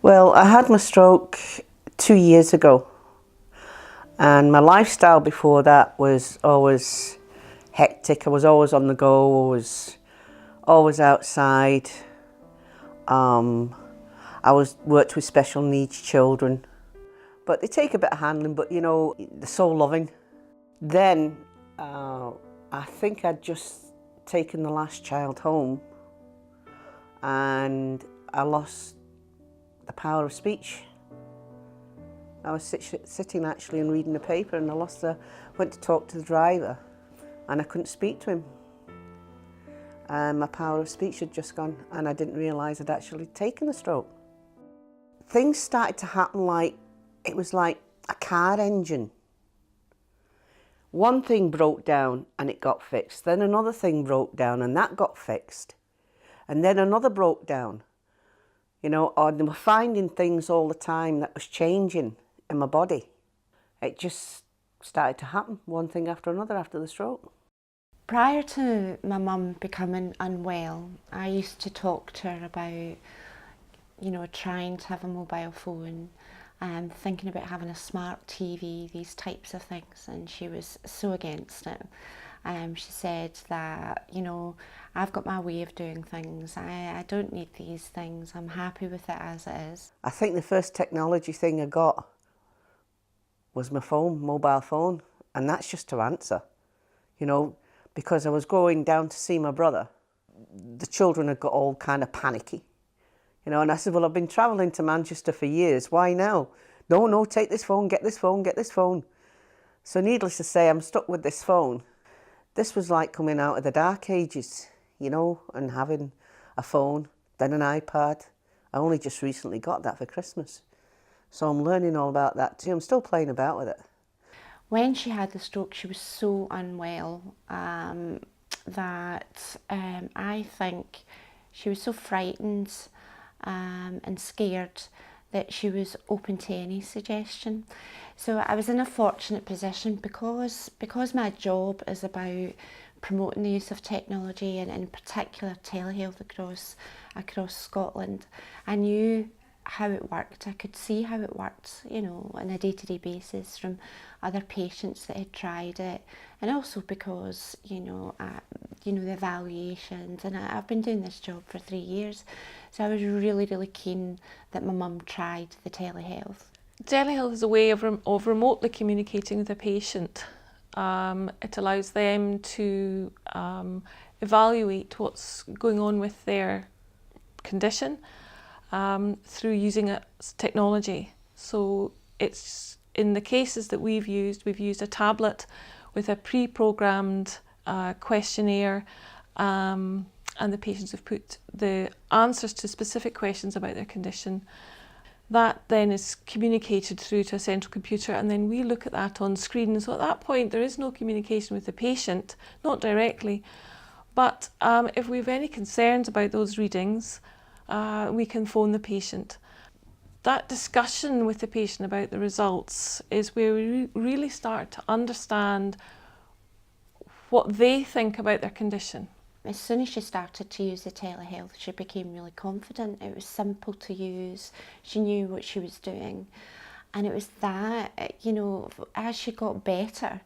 Well, I had my stroke 2 years ago, and my lifestyle before that was always hectic. I was always on the go, I was always outside. I worked with special needs children, but they take a bit of handling, but you know, they're so loving. Then I think I'd just taken the last child home and I lost the power of speech. I was sitting actually and reading the paper, and went to talk to the driver and I couldn't speak to him. And my power of speech had just gone, and I didn't realise I'd actually taken a stroke. Things started to happen like, it was like a car engine. One thing broke down and it got fixed. Then another thing broke down and that got fixed. And then another broke down. You know, or they were finding things all the time that was changing in my body. It just started to happen, one thing after another after the stroke. Prior to my mum becoming unwell, I used to talk to her about, you know, trying to have a mobile phone and thinking about having a smart TV, these types of things, and she was so against it. She said that, you know, I've got my way of doing things, I don't need these things, I'm happy with it as it is. I think the first technology thing I got was my phone, mobile phone, and that's just to answer, you know, because I was going down to see my brother. The children had got all kind of panicky, you know, and I said, well, I've been travelling to Manchester for years, why now? No, take this phone, get this phone, get this phone. So needless to say, I'm stuck with this phone. This was like coming out of the dark ages, you know, and having a phone, then an iPad. I only just recently got that for Christmas. So I'm learning all about that too. I'm still playing about with it. When she had the stroke, she was so unwell that I think she was so frightened and scared that she was open to any suggestion. So I was in a fortunate position because my job is about promoting the use of technology, and in particular telehealth across Scotland. I knew how it worked. I could see how it worked, you know, on a day-to-day basis from other patients that had tried it, and also because, you know, the evaluations, and I've been doing this job for 3 years, so I was really keen that my mum tried the telehealth. Telehealth is a way of remotely communicating with a patient. It allows them to evaluate what's going on with their condition through using technology. So it's, in the cases that we've used a tablet with a pre-programmed questionnaire, and the patients have put the answers to specific questions about their condition. That then is communicated through to a central computer, and then we look at that on screen. So at that point there is no communication with the patient, not directly, but if we have any concerns about those readings, we can phone the patient. That discussion with the patient about the results is where we really start to understand what they think about their condition. As soon as she started to use the telehealth, she became really confident. It was simple to use. She knew what she was doing. And it was that, you know, as she got better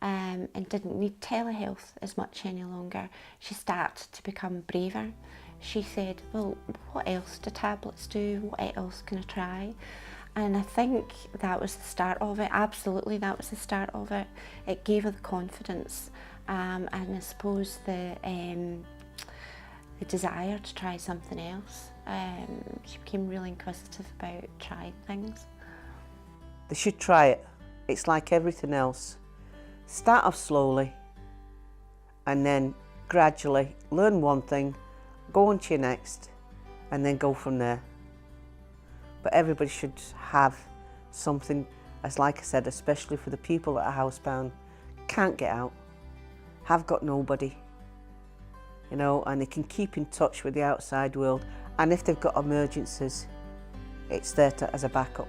and didn't need telehealth as much any longer, she started to become braver. She said, well, what else do tablets do? What else can I try? And I think that was the start of it. Absolutely, that was the start of it. It gave her the confidence. And I suppose the desire to try something else. She became really inquisitive about trying things. They should try it. It's like everything else. Start off slowly and then gradually learn one thing, go on to your next, and then go from there. But everybody should have something, as like I said, especially for the people that are housebound, can't get out, have got nobody, you know, and they can keep in touch with the outside world, and if they've got emergencies, it's there as a backup.